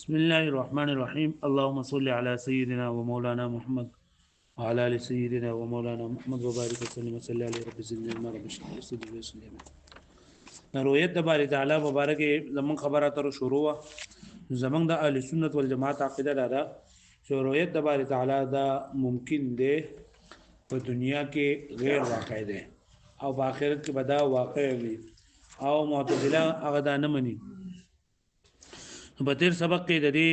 بسم الله الرحمن الرحيم اللهم صل على سيدنا ومولانا محمد وعلى ال سيدنا ومولانا محمد وبارك وسلم وصلى عليه رب زدنا ما رب اشرح لي صدري ويسر لي امري. رؤيت د باري تعالی مبارک زمون خبره تر شروع زمون د اهل سنت والجماعت عقیده ده چې رؤیت د باري تعالی دا ممکن دی په دنیا کې غیر واقع دی او په آخرت کې به دا واقع وي او معتزله هغه دا نه مني. په تیر سبق کې د دې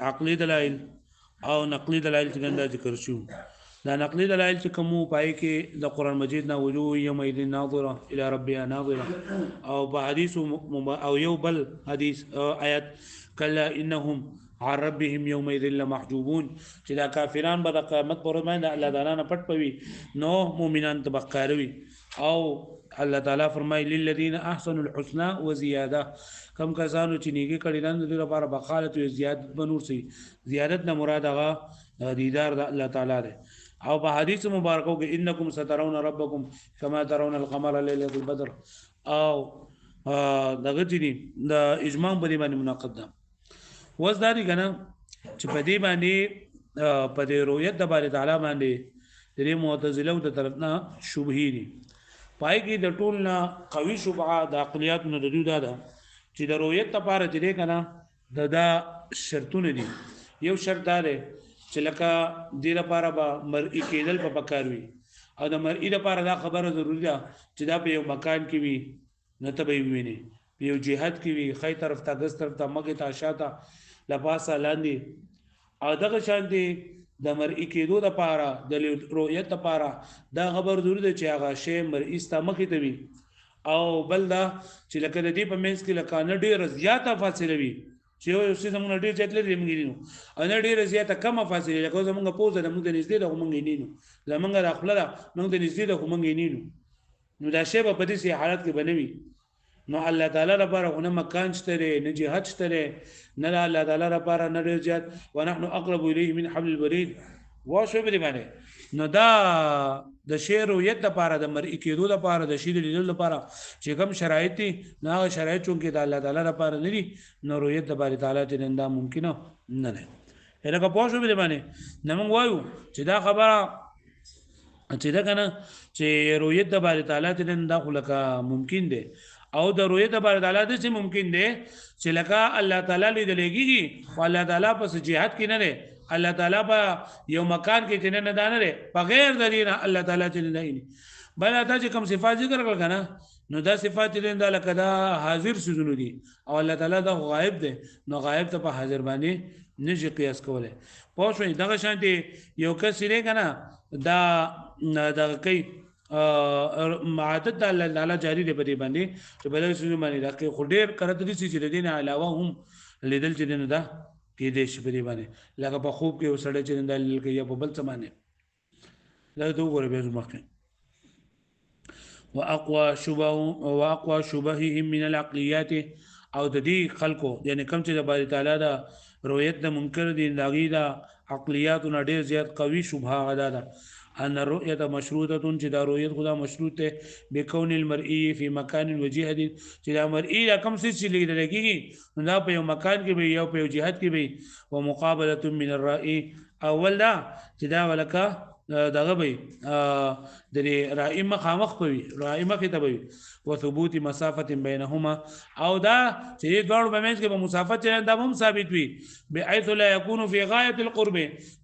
عقلي دلایل او نقلي دلایل څنګه ذکر شو. دا نقلي دلایل چې کوم پای کې د قران مجید نه وجوه یومئذ ناظره الى ربها ناظره او په حدیث او یو بل حدیث آیات کلا انهم عن ربهم يومئذ لمحجوبون چې دا کافران به د قیامت پر ورځ باندې الله تعالی نه پټ پوي نو مؤمنان تبقاروي او الله تعالی فرمایي للذین احسنوا الحسنى وزياده کم کسانو چې نیکی کړي نن د لپاره بخالت او زیادت بنور سي زیادت نه مراد هغه دیدار د الله تعالی ده او په حدیث مبارکو کې انکم سترون ربکم کما ترون القمر ليله البدر او دغه دي د اجماع باندې منعقد ده وزداري کنه چې په دې باندې په دې رؤیت د باري تعالی باندې د معتزله او د طرفنا شبهه دي پای کې د ټول نه قوي شبهه د عقلیات نه د دوه ده چې د رؤیت لپاره چې کنه دا شرطونه دي. یو شرط دا دی چې لکه د لپاره به مرئی کېدل په پکاروي او د مرئی لپاره دا خبره ضروری ده چې دا په یو مکان کې وي نه ته به ویني په یو جهاد کې وي خی طرف ته ګس طرف ته مګه ته شاته لپاسه لاندې او دغه شان دي د مرئی کېدو لپاره د رؤیت لپاره دا خبر ضروری ده چې هغه شی مرئی ستامخې ته وي او بل دا چې لکه د دې په منځ کې لکه نه ډېر زیاته فاصله وي چې یو څه زموږ ډېر زیات لري موږ نه نه ډېر زیاته کمه فاصله لکه زموږ پوزه د موږ د نږدې د موږ نه نو زموږ د خپل موږ د نږدې د موږ نه نو دا شی په دې حالت کې بنوي نو الله تعالی لپاره نه مکان شته نه جهاد شته نه الله تعالی لپاره نه ډېر زیات ونحن اقرب الیه من حبل الورید واشو به باندې نو دا د شعر او ید لپاره د مرئی کېدو لپاره د شعر لیدلو لپاره چې کوم شرایط دي نه شرایط چونکې د الله تعالی لپاره نه دي نو رؤیت د باري تعالی چې دا ممکنه نه ده. هغه په شو به باندې نمون وایو چې دا خبره چې دا کنه چې رؤیت د باري تعالی چې دا خلکه ممکن ده او د رؤیت د باري تعالی چې ممکن ده چې لکه الله تعالی لیدلېږي او الله تعالی په جهاد کې نه ده الله تعالی په یو مکان کې چې نه دانه لري بغیر د دین الله تعالی چې نه دی بل اته چې کوم صفات ذکر کړل کنه نو دا صفات دې دا لکه دا حاضر سيزونه دي او الله تعالی دا غائب دی نو غائب ته په حاضر باندې نشي قیاس کوله پوه شو دغه شانتي یو کس لري کنه دا کوي عادت الله تعالی جاری دی په دې باندې چې بل سيزونه باندې دا کې خډیر کرته دي چې د دین علاوه هم لیدل چې نه ده کې دې شي په دې باندې لکه په خوب کې وسړی چې دلیل کوي په بل څه باندې دا دوه غره به مخکې واقوى شبههم من العقليات او د دې خلکو یعنی کوم چې د باري تعالی دا رؤیت د منکر دي لاغي دا عقلیات نه ډېر زیات قوي شبهه غدا ده ان الرؤيه مشروطه چې دا رؤیت خدا مشروط ده بكون المرئي في مكان وجهه چې دا مرئي کوم څه چې لیدل کېږي دا په یو مکان کې به یو په یو جهت کې به ومقابله من الرائي اول دا چې دا ولکه دغه به د رائي مخامخ پوي رائي مخې ته وي وثبوت مسافه بينهما او دا چې دوړ په منځ کې په مسافت دا هم ثابت وي بحيث لا يكون في غايه القرب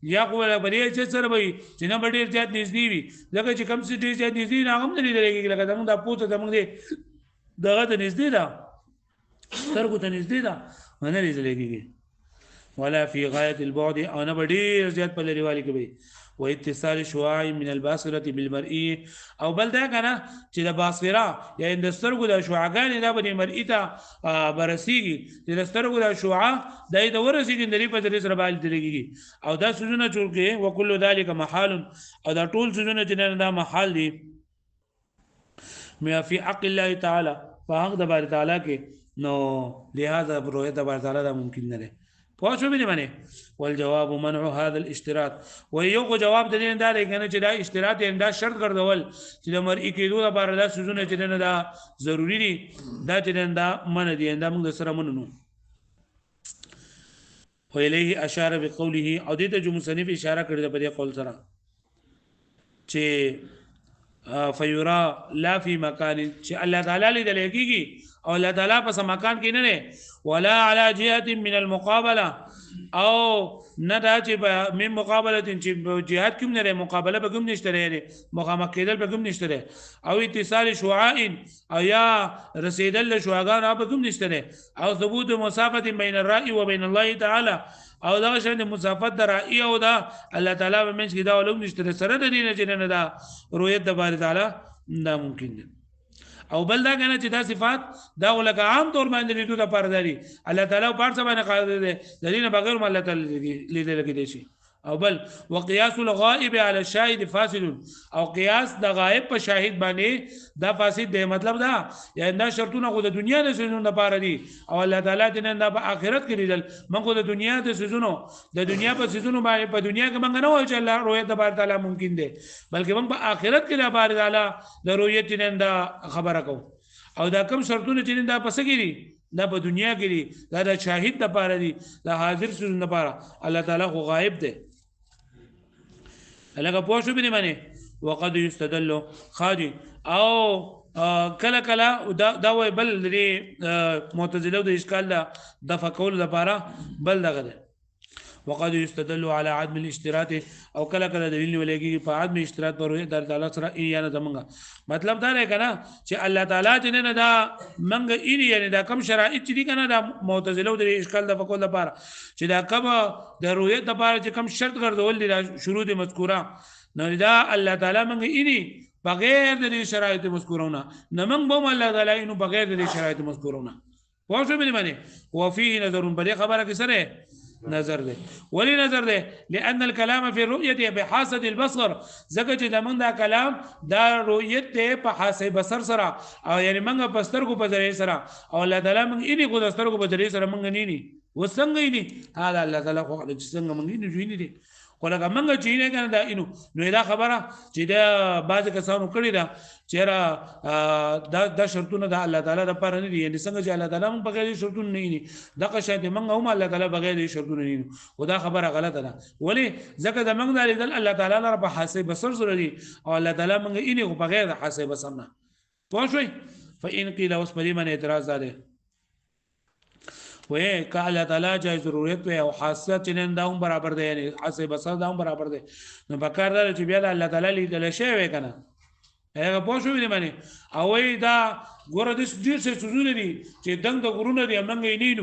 يقول بری چې سره وي چې نه ډېر زیات نږدې وي لکه چې کم څه ډېر زیات نږدې نه هم نه لري لکه زموږ د پوته زموږ دغه ته نږدې ده سترګو ته نږدې ده نه لري ولا في غايه البعد انا ډېر زیات په لريوالي کې وي واتصال شعاع من الباصره بالمرئي او بل دا کنه چې د باصره یا د سترګو د شعاعګان د باندې مرئي ته برسيږي چې د سترګو د شعاع د ورسيږي د په دې سره باندې درېږي او دا سوزونه چورکه وکل ذلك محال او دا ټول سوزونه چې دا محال دي میا فی حق الله تعالی په حق د باري تعالی کې نو لہذا رؤیت د باري تعالی دا ممکن نه ده پوه شو به باندې والجواب منع هذا الاشتراط ويو جواب د دې دا لري چې دا اشتراط دا شرط ګرځول چې د مرئی کېدو لپاره دا سوزونه چې نه دا ضروری دي دا چې دا من دي دا موږ سره منو وإليه أشار بقوله او دې ته جو مصنف اشاره کړې ده په دې قول سره چې فیرا لا فی مکان چې الله تعالی لیدل کېږي او الله تعالی په مکان کې نه نه ولا على جهه من المقابله او نه دا چې من مقابله چې جهاد کوم نه مقابله به کوم نشته لري مخامخ کېدل به کوم نشته او اتصال شعاع او یا رسیدل له شعاعان به کوم نشته او ثبوت مسافه بین الرأي وبین الله تعالی او دا شان مسافت در رأي او دا الله تعالی به منځ کې دا علوم نشته سره د دین چې نه دا رؤیت د بار تعالی دا ممکن دي او بل دا کنه چې دا صفات دا ولکه عام طور باندې لیدو د پرداري الله تعالی په څه باندې قادر دی د دې بغیر الله تعالی لیدل کې دي شي او بل وقياس الغائب على الشاهد فاسد او قياس د غائب په شاهد باندې دا فاسد دی مطلب دا یا دا شرطونه خو د دنیا د سيزونو لپاره دي او الله تعالی دې نه په آخرت کې لیدل موږ د دنیا د سيزونو د دنیا په سيزونو باندې په دنیا کې موږ نه وایو چې الله رؤیت د بار تعالی ممکن دی بلکې موږ په آخرت کې د بار تعالی د رؤیت نه دا خبره کوو او دا کوم شرطونه چې دا پس کېږي دا په دنیا کې دي دا د شاهد لپاره دي د حاضر سيزونو لپاره الله تعالی خو غائب دی لکه پوه شو بنی معنی وقد يستدل خاجي او کله کله دا وای بل لري معتزله د اشکال دا د فکول لپاره بل دغه ده وقد يستدل على عدم الاشتراط او کله کله دلیل ولګي په عدم اشتراط پر در تعالی سره یا نه زمونږه مطلب دا نه کنه چې الله تعالی چې نه دا منګ ایری یعنی دا کم شرایط چې دي کنه دا معتزله د اشکال د فکول لپاره چې دا کم د رؤیت لپاره چې کم شرط ګرځول دي شروط مذکوره نو دا الله تعالی منګ ایری بغیر د شرایط مذکورونه نه منګ بوم الله تعالی انه بغیر د شرایط مذکورونه واښو به معنی وفيه نظر بل خبره کې سره نظر ده ولي نظر ده لان الكلام في الرؤيه بحاسه البصر زکه چې د من دا کلام دا رؤیت ته په حاسه بصر سره او یعنی منګه پستر کو په ذریعہ سره او الله تعالی من اني کو دستر کو په ذریعہ سره منګ نه ني وسنګ ني هدا الله تعالی خو څنګه منګ نه جوړ دي ولکه منګه چې نه کنه دا انو نو دا خبره چې دا بعض کسانو کړی دا چیرې دا شرطونه د الله تعالی لپاره نه دي یعنی څنګه چې الله تعالی موږ بغیر شرطونه نه ني دا قشاته منګه هم الله تعالی بغیر شرطونه نه ني او دا خبره غلطه ده ولی ځکه د منګ د الله تعالی لپاره په حساب بصر سره دي او الله تعالی منګه اني بغیر حساب بصر نه پوه شئ فإن قيل وسپلی من اعتراض ده وې که الله تعالی جای ضرورت او حاصل چنن دا هم برابر دی یعنی حساب بصر دا هم برابر دی نو بکار دا چې بیا د الله تعالی لیدل شي وې کنه هغه پوه شو دې معنی او دا ګوره د ډیر څه سوزونه دي چې دنګ د غرونه دي منګ یې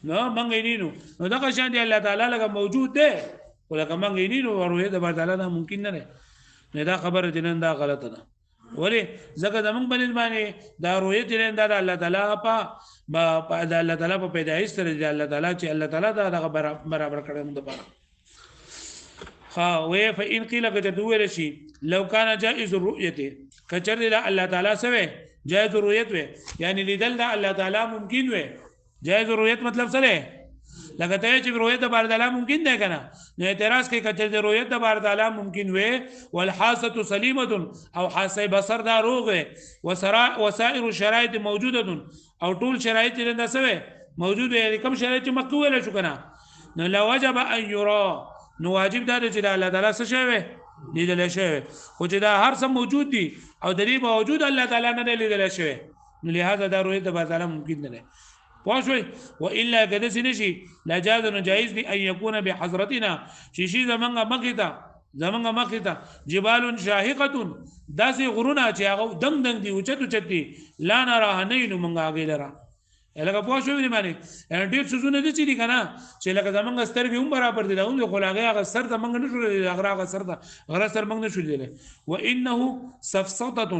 نو منګ یې نو دا شان دی الله تعالی لکه موجود دی ولکه منګ یې نو ورته د بار تعالی ممکن نه نه دا خبره دینن دا غلطه ده ولی زکه د موږ باندې دا رؤیت دینن دا الله تعالی په الله تعالی په پیدایش سره دی الله تعالی چې الله تعالی دا برابر کړی موږ لپاره وې فإن قيل قد دوله شي لو كان جائز الرؤيه کچر دی الله تعالی سره جائز الرؤيه وي یعنی لیدل دا الله تعالی ممکن وي جائز الرؤيه مطلب سره لکه ته چې رؤیت د بار تعالی ممکن ده کنه نو اعتراض کوي کچر د رؤیت د بار تعالی ممکن وي والحاسه سليمه او حاسه بصر دا روغ وسائر الشرائط موجوده او ټول شرایط د سوي موجود وي کوم شرایط مکوله شو کنه نو لا وجب ان يرى نو واجب دا چې الله تعالی څه شوی لیدل شوی خو چې دا هر څه موجود دي او د دې باوجود الله تعالی نه لیدل شوی نو لہذا دا رؤیت د بار تعالی ممکن نه ده پوښوي و الا کده سنشي لا جاز نجایز دي ان يكون بحضرتنا شي زمنګ مخته جبال شاهقه داسې غرونه چې هغه دنګ دي او چتي لا نراه نه نو منګه اگې لرا لکه پوښوي معنی ډېر څه زونه دي چې کنه چې لکه زمنګ سترګې هم برابر دي دا هم خلاغه هغه سر ته منګ نه شو هغه سر ته غره سر منګ نه شو دي و انه سفسطه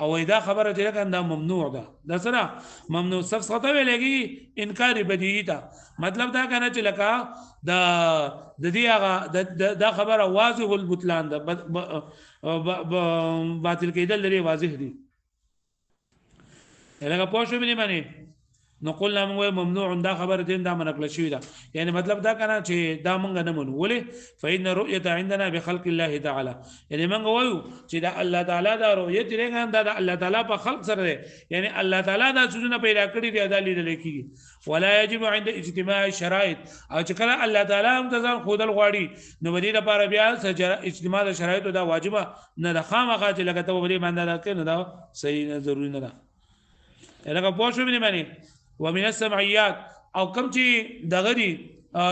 او دا خبره چې لکه دا ممنوع ده دا سره ممنوع سفسطه ویلېږي انکار بدیهی ته مطلب دا کنه چې لکه د دې هغه دا خبره واضح البطلان ده باطل کېدل لري واضح دي لکه پوه شو مې معنی نو قلنا موږ ممنوع دا خبر دین دا منکل شوی دا یعنی مطلب دا کنه چې دا مونږ نه منو ولې فإن رؤية عندنا بخلق الله تعالی یعنی مونږ وایو چې دا الله تعالی دا رؤیت لري دا الله تعالی په خلق سره یعنی الله تعالی دا څه پیدا کړی دی دا لیدل کیږي ولا يجب عند اجتماع الشرائط او چې کله الله تعالی امتزان خودل غواړي نو ودی لپاره بیا اجتماع د شرایط دا واجبه نه د خامخا چې لکه ته ولې باندې دا کې نه دا صحیح نه ضروري نه ده لکه پوه شو باندې ومن السمعيات او کم چې دغه دي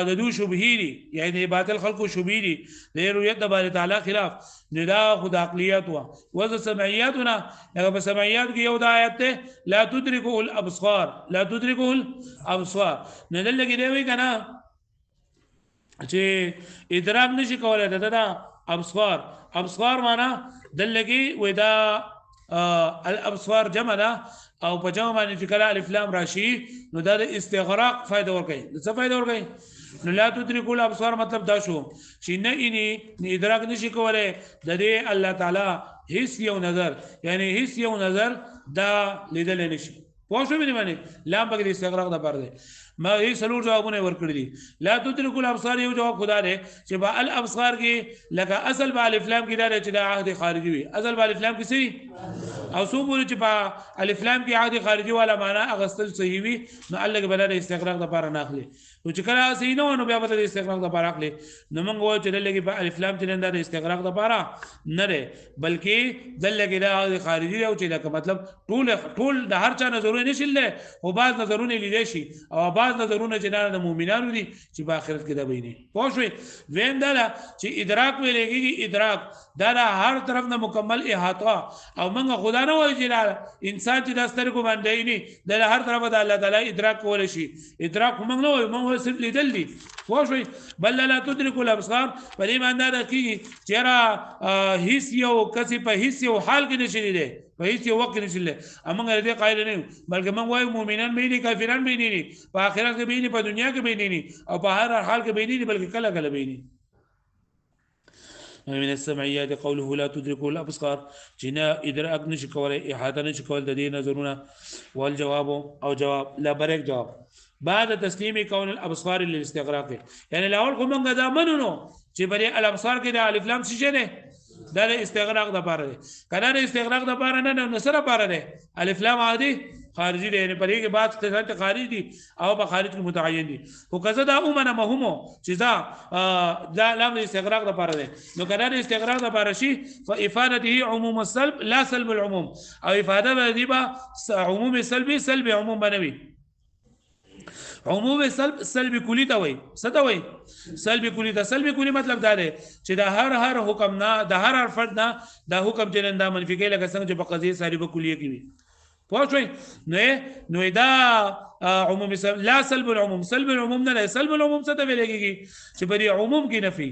د دو شبهه دي یعنی باطل خلق شبهه دي د رؤیت د بارے تعالی خلاف ندا خود عقلیات وا وذ سمعياتنا هغه په سمعيات کې یو د آیت ته لا تدركه الابصار لا تدركه الابصار نه دلته کې دی وی کنه چې ادراک نشي کولای دا ابصار معنا دلته کې ودا الابصار جمع ده او په جمع باندې چې کله الف لام راشي نو دا د استغراق فائدہ ورکړي څه فائدہ ورکړي نو لا تدركوا الابصار مطلب دا شو چې نه ادراک نشي کولای د دې الله تعالی هیڅ یو نظر یعنی هیڅ یو نظر دا لیدل نشي پوه شو باندې لام په دې استغراق د پر ده ما یې سلور جوابونه ورکړي دي لا تدركوا الابصار یو جواب خدا ده چې با الابصار کې لکه اصل با الف لام کې دا چې دا عهد خارجي وي اصل با الف لام کې سي او سو بول چې با الف لام کې عهد خارجي والا معنا اغستل صحیح وي نو الله کې بل استغراق د پر نه اخلي او چې کله صحیح نه ونه بیا به د استغراق د پر اخلي نو موږ وایو چې دلته کې با الف لام چې د استغراق د پر نه ده بلکې دلته کې دا عهد خارجي او چې لکه مطلب ټول د هر چا نظرونه نشي له او بعض نظرونه لیدل شي او بعض نظرونه چې د مؤمنانو دي چې په آخرت کې دا ویني پوه شئ وین دا چې ادراک ویلېږي ادراک دا هر طرف نه مکمل احاطه او موږ خدا نه وایي چې انسان چې د سترګو باندې نه د هر طرف د الله تعالی ادراک کول شي ادراک موږ نه وایو موږ صرف لیدل دي پوه شئ بل لا تدرك الابصار په دې باندې دا کیږي چې را هیڅ یو کسي په هیڅ یو حال کې نشي دی په هیڅ یو وخت نشي له امغه دې قائل نه بلکې موږ وایو مؤمنان به دي کافران به دي په آخرت کې به دي په دنیا کې به دي او په هر حال کې به دي بلکې کله کله به دي من السمعيات قوله لا تدركوا الابصار جنا ادراک نشي کولای احاطه نشي کول د دې نظرونه والجواب او جواب لا بريك جواب بعد تسليم كون الابصار للاستغراق يعني الاول کوم غدا منو چې بری الابصار کې د الف لام څه نه دا استغراق د پاره ده کله د استغراق د پاره نه نصره پاره ده الف لام عادي خارجي دي یعنی پرې کې بعد څه خارجي دي او په خارج کې متعین دي او کزه دا اومنه مهمو چې دا لام استغراق د پاره ده نو کله د استغراق د پاره شي فافادته عموم السلب لا سلب العموم او افاده دي با عموم سلب عموم بنوي عموم سلب کلی ته وای څه ته وای سلب کلی مطلب دا دی چې د هر حکم نه د هر فرد نه د حکم چې دا منفي کې لکه څنګه چې په قضیه سالبه کلیه کې وي پوه شئ نو دا عموم لا سلب العموم نه سلب العموم څه ته ویل کېږي چې په دې عموم کې نفي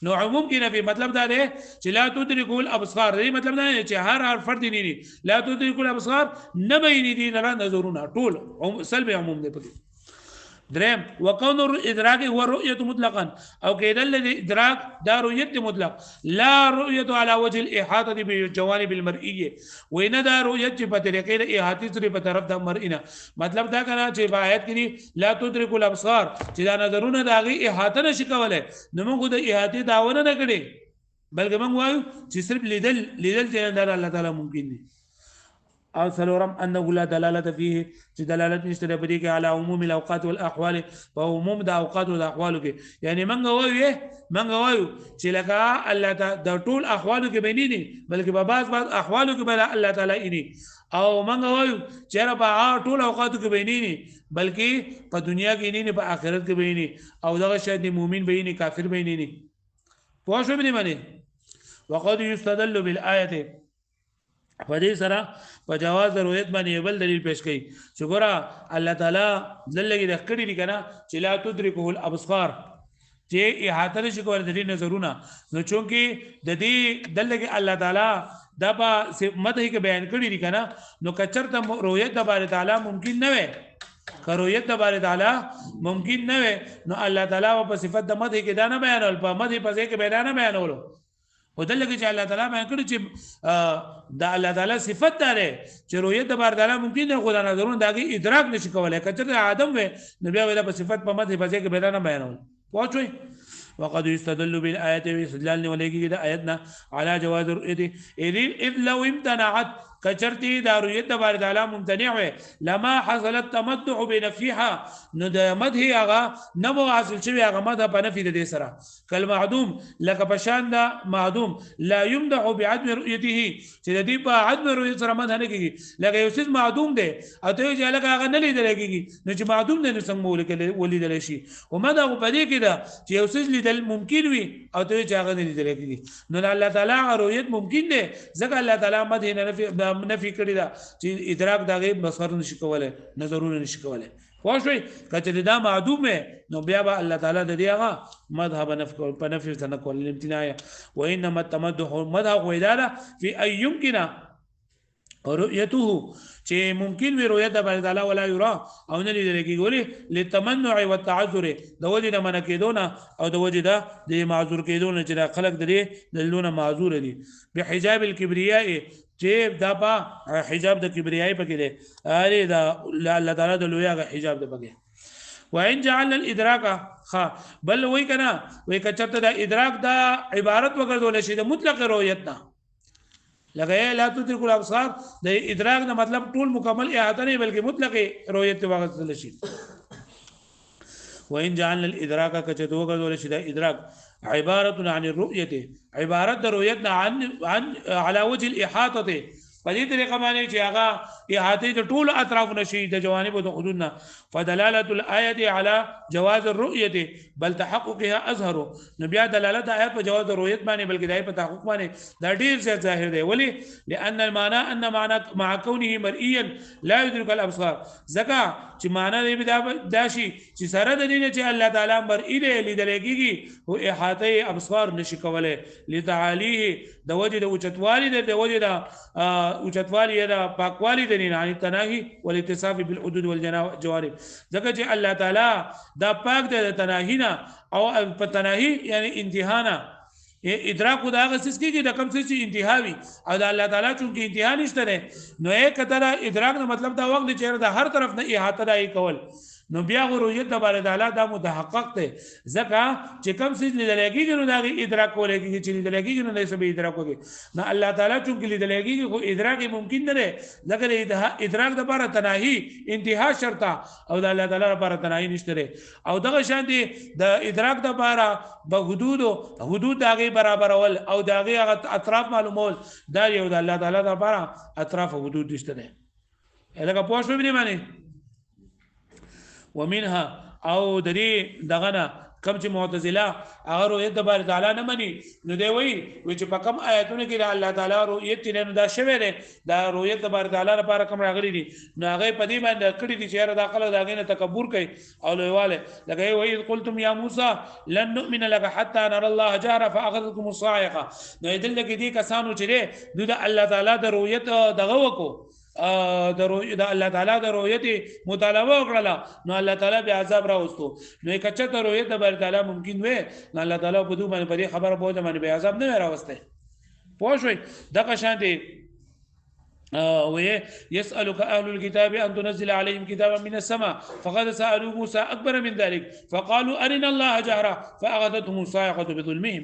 نو عموم کې نفي مطلب دا دی چې لا تدركوا الابصار دې مطلب دا دی چې هر فرد نه لا تدركوا الابصار نه بیني دي نه نظرونه ټول سلب عموم دی په درم وكون الادراك هو الرؤيه مطلقا او كيدل الادراك دا رؤيه مطلق لا رؤيه على وجه الاحاطه بالجوانب المرئيه وان دا رؤيه په طریقې د احاطه سره په طرف د مرئینه مطلب دا کنه چې په آیت کې لا تدرك الابصار چې دا نظرونه داغي احاطه نشي کولای نو موږ د احاطه داونه نه کړي بلکې موږ وایو چې صرف لیدل چې الله تعالی ممکن دي او سلورم انه لا دلاله فيه چې دلالت نشته د بری کې على عموم الاوقات والاحوال په عموم د اوقات او د احوال کې یعنی منګ وایو چې لکه الله تعالی د ټول احوال کې بیني دي بلکې په بعض احوال کې بل الله تعالی اني او منګ وایو چې په ټول اوقات کې بیني دي بلکې په دنیا کې نه په آخرت کې بیني او دغه شاید مؤمن بیني کافر بیني نه پوه شو به معنی وقد يستدل بالايه فدې سره په جواز رؤیت باندې بل دلیل پیش کړي چې ګوره الله تعالی دلته د کړي دي کنه چې لا تدركه الابصار چې احاطه نشي کولای د دې نظرونه نو چونکی د دې دلته الله تعالی دا په مده کې بیان کړي دي کنه نو کچرته رؤیت د بار تعالی ممکن نه وي کرویت د بار تعالی ممکن نه وي نو الله تعالی په صفت د مده کې دا نه بیانول په مده په ځای کې بیان نه بیانولو ودلته چې الله تعالی باندې کړی چې دا الله تعالی صفت ده چې رؤیت د بار تعالی ممکن نه خدای نظرونه داږي ادراک نشي کولای کچته آدم و نبی ویله په صفت په مته بځای کې بیان بیانول پوښوي وقد يستدل بالآيات واستدلال ولكن إذا آياتنا على جواز رؤيته إذ لو امتنعت کچرتی دا رؤیت د بار تعالی ممتنع وي لما حصل التمدح بنفيها نو د مدح هغه نو حاصل شوی هغه مدح په نفي د دې سره کل معدوم لکه پشان دا معدوم لا يمدح بعدم رؤيته چې د دې په عدم رؤیت سره مدح نه کیږي لکه یو څه معدوم دی او ته چې لکه هغه نه لیدل کیږي نو چې معدوم دی نو څنګه ولیدل شي او مدح په دې کې دا چې یو څه لیدل ممکن وي او ته چې هغه نه لیدل کیږي نو الله تعالی رؤیت ممکن دی ځکه الله تعالی مدح نه نفي کړی دا چې ادراک دا غیب بصر نشي کولای نظرونه نشي کولای خوښوي کله دا معدوم نو بیا به الله تعالی د دې هغه مذهب نفي په نفي څنګه کول امتناع وانما التمدح مذهب واداره في ان يمكن رؤيته چې ممکن وي رؤیت د بار تعالی ولا یرا او نه لیدل کیږي ولې لتمنع والتعذر د وجه د من کېدونه او د وجه د معذور کېدونه چې خلق د دې دلونه معذور دي بحجاب الكبرياء چې دا په حجاب د کبریای پکې دی اره دا الله تعالی د لویا حجاب د پکې وان جعلنا الادراك بل وای کنه وای کچته دا ادراک دا عبارت وګرځول شي د مطلق رؤیت نه لکه لا تدرك الابصار د ادراک نه مطلب ټول مکمل احاطه نه بلکې مطلق رؤیت وګرځول شي وان جعلنا الادراك کچته وګرځول شي دا ادراک عبارة عن الرؤية عبارة رؤيتنا عن على وجه الإحاطة فدې طریقه باندې چې هغه احاطه د ټول اطراف نشي د جوانب او د حدودنا فدلاله الايه على جواز الرؤيه بل تحققها اظهر نو بیا دلالت آیات په جواز الرؤيه باندې بلکې دای په تحقق باندې دا ډیر زیات ظاهر دی ولی لان المعنى ان معنى مع كونه مرئيا لا يدرك الابصار زکه چې معنی دې داشي چې سره د دې چې الله تعالی مرئی دی لیدل کېږي او احاطه ابصار نشي کولای لتعاليه د وجه د اوچتوالي د وجه د اوچتوالی دا پاکوالی د نه ان تناهي والاتصاف بالحدود والجوارب ځکه چې الله تعالی دا پاک د تناهینا او په تناهي یعنی انتهانا ادراک دا غسس کیږي د کوم څه چې انتهاوي او د الله تعالی چونکه انتها نشته نو یک کتره ادراک نو مطلب دا وخت چې د هر طرف نه احاطه دای کول نو بیا رؤیت د بار تعالی دا متحقق ته ځکه چې کوم څه لیدل کېږي نو دا ادراک کول کېږي چې لیدل کېږي نو دې سبي ادراک کوي نو الله تعالی چونکه لیدل کېږي خو ادراک ممکن نه ده ځکه ادراک د بار تناهي انتها شرط او د الله تعالی لپاره تناهي نشته او دغه شان دي د ادراک د بار به حدود دغه برابر اول او دغه اطراف معلومول دا یو د الله تعالی لپاره اطراف حدود نشته ده الګه پوښتنه ویني معنی ومنها او د دې دغه کم چې معتزله هغه رؤیت د بار تعالی نه مني نو دی وی چې په کوم آیاتونو کې الله تعالی رؤیت نه دا شوی دی دا رؤیت د بار تعالی لپاره کوم راغلي دي نو هغه په دې باندې کړی دي چې داخله داګه نه تکبر کوي او لویواله لکه وی قلتم یا موسی لن نؤمن لك حتى نرى الله جهرا فاخذكم الصاعقه نو دې لکه دې کسانو چې د الله تعالی د رؤیت دغه وکړو د الله تعالی د رؤیت مطالبه وکړه نو الله تعالی به عذاب راوستو نو کچته رؤیت د بار تعالی ممکن وي نو الله تعالی په دوه باندې خبره بوله باندې به عذاب نه راوسته پوښوي دغه شان دي ويسألك أهل الكتاب أن تنزل عليهم كتابا من السماء فقد سألوا موسى أكبر من ذلك فقالوا أرنا الله جهرا فأخذتهم الصاعقة بظلمهم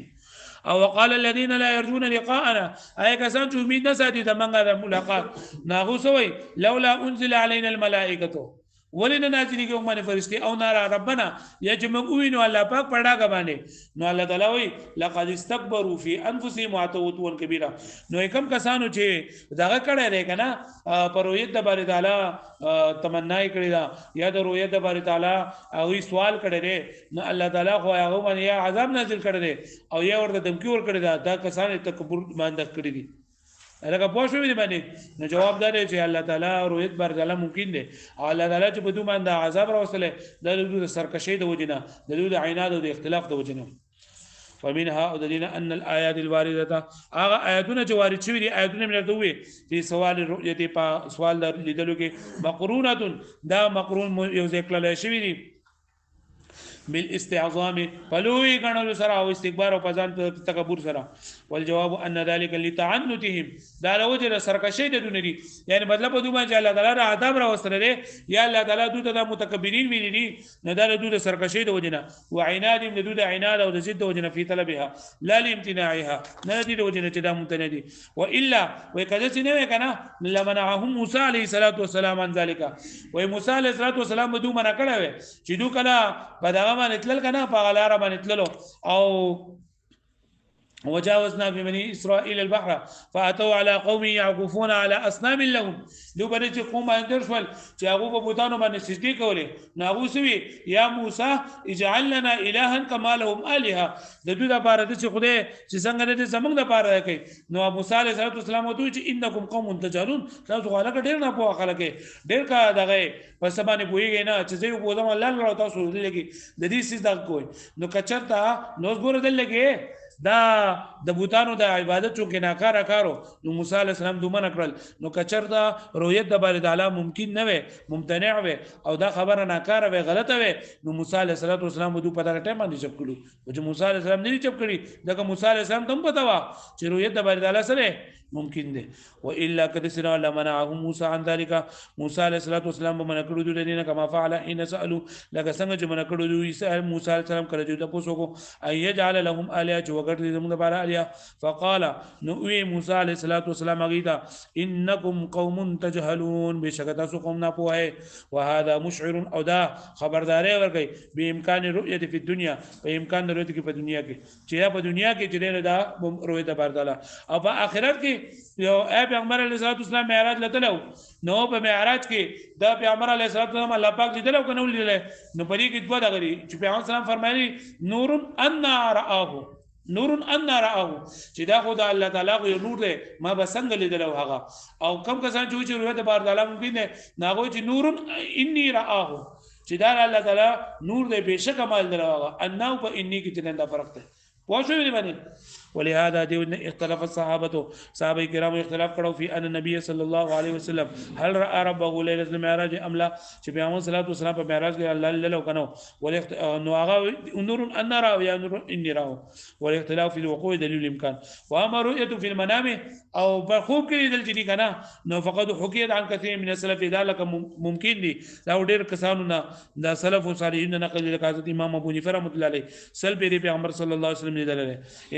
او وقال الذين لا يرجون لقاءنا اي کسان چې امید نه ساتي د منګه د ملاقات ناغو سوي لولا انزل علينا الملائکه ولنا نازلی کې باندې فرشتي او نارا ربنا یجمعون الله پاک پڑھا غبانه نو الله تعالی وی لقد استكبروا في انفسهم واتوا كبيرا نو کوم کسانو چې دغه کړه لري کنه پرویت د بار تعالی تمنا کړی دا یا د رؤیت د بار تعالی او سوال کړی دی نو الله تعالی خو هغه باندې عذاب نازل کړی دی او یا ورته دمکی ور کړی دا کسان تکبر باندې کړی دي الګه پوښتنه ویني باندې نو جواب دار چې الله تعالی رؤیت بار تعالی ممکن دي او الله تعالی چې په دوه باندې عذاب راوصله د سرکشي د وجنه د عینات او د اختلاف د وجنه فمنها ادلنا ان الايات الوارده هغه آیاتونه چې وارد شوي دي آیاتونه موږ ته وي چې سوال رؤیت په سوال لیدلو کې مقرونه دا مقرون یو ځکه شوي دي بالاستعظام فلوي غنلو سرا او استكبار او پزان تکبر سرا والجواب ان ذلك لتعنتهم دا لوجه سرکشی د دنری یعنی مطلب دوی ما چې الله تعالی عذاب را وسره دي یا الله تعالی دوی ته متکبرین ویلي دي نه دا دوی د سرکشی د وجنه وعناد د دوی د عناد او د زید د وجنه په طلبها لا لامتناعها نه دي د وجنه چې دا ممتنع دي والا وکذا چې نه کنه لمنعهم موسی علیه الصلاۃ والسلام عن ذلك و موسی علیه الصلاۃ والسلام دوی منع کړه چې دوی کله په دغه باندې تلل کنه په غلار باندې تللو او وجاوزنا ببني اسرائيل البحر فاتوا على قوم يعكفون على اصنام لهم لو بنت قوم اندرشول چې هغه په بوتانو باندې سجدي کولې ناغو سوي یا موسی اجعل لنا الها كما لهم الهه د دوی لپاره د خدای چې څنګه د زمنګ لپاره کوي نو موسی عليه السلام ته چې انکم قوم تجهلون تاسو غواړئ ډېر نه پوهه خلک ډېر کا دغه په سبانه پوهیږي نه چې زه په دمه الله الله تاسو لګي د دې سجدا کوي نو کچرتا نو ګور دلګي دا د بوتانو د عبادت چونکه ناکاره کارو نو موسی علی السلام دومره کړل نو کچر دا رؤیت د بار تعالی ممکن نه وي ممتنع وي او دا خبره ناکاره وي غلطه وي نو موسی علی السلام دوی په دغه ټیم باندې چپ کړو چې موسی علی السلام نه چپ کړی دغه موسی علی السلام ته پتا وا چې رؤیت د بار تعالی سره ممکن ده والا كدسنا لمنعه موسى عن ذلك موسی علیہ الصلوۃ والسلام من کړو دوی دینه کما فعل حين سالوا لکه څنګه چې من کړو دوی موسی علیہ السلام کړه دوی تاسو کو اي جعل لهم الهه چې وګړي زموږ لپاره الهه فقال نو موسی علیہ الصلوۃ والسلام غیتا انکم قوم تجهلون بشک تاسو قوم نه پوهه وهذا مشعر او دا خبرداري ورکي به امکان رؤیت فی الدنيا په امکان رؤیت کې په دنیا کې چې په دنیا کې چې دا رؤیت بار تعالی او په آخرت کې یو پیغمبر علیه السلام معراج لتلو نو په معراج کې دا پیغمبر علیه السلام الله پاک لیدلو کنه لیدل نو پرې کې دوه دغري چې پیغمبر سلام فرمایي نور ان رآه نور ان رآه چې دا خدای الله تعالی یو نور دی ما به څنګه لیدلو هغه او کم کسان چې روایت بار تعالی ممکن نه ناغو چې نور انی رآه چې دا الله تعالی نور دی بهشکه مال درو هغه ان او په انی کې څنګه فرق دی واښوي دی باندې ولهذا دي اختلاف الصحابه صحابه کرام اختلاف کړو فی ان النبي صلی الله علیه وسلم هل راى ربه ليله المعراج ام لا چې پیغمبر صلی الله علیه وسلم په معراج کې الله له کنو نو هغه نور ان را یا نور ان را والاختلاف في الوقوع دلیل الامکان واما رؤيه في المنام او په خوب کې دل چې کنه نو فقط حکیت عن كثير من السلف ذلك ممکن دي دا ډېر کسانو نه د سلف او صالحین نقل لکه امام ابو حنیفه رحمۃ اللہ علیہ سلف پیغمبر صلی الله علیه وسلم لیدل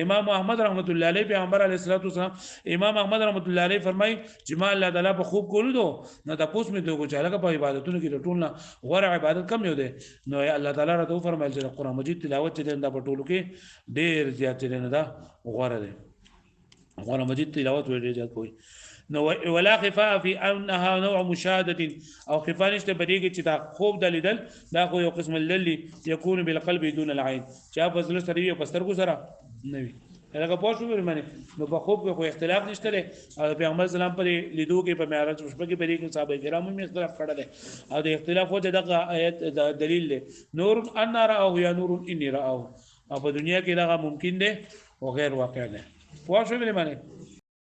امام احمد رحمت الله علیه پیغمبر علیه الصلوۃ والسلام امام احمد رحمت الله علیه فرمای چې ما الله تعالی په خوب کولو دو نو تاسو مې دوه چاله په عبادتونو کې ټول نه غوړه عبادت کم یو دی نو الله تعالی راته فرمایل چې قرآن مجید تلاوت چې دا په ټولو کې ډیر زیات نه دا غوړه دی قرآن مجید تلاوت ډیر زیات کوي نو ولا خفاء في انها نوع مشاهده او خفاء نشته بدیږي چې دا خوب د لیدل دا خو یو قسم للی يكون بالقلب دون العين چا فضل سره یو پسترګو سره نه وي هغه په شو ورمنه نو په خوب کې کوئی اختلاف نشته او پیغمبر سلام پر لیدو کې په معراج شپه کې بری کې صاحب کرامو می اختلاف کړل او د اختلاف وجه دغه آیت دلیل له نور ان راه یا نور انی راه او په دنیا کې دا ممکن دی او غیر واقع دی په شو ورمنه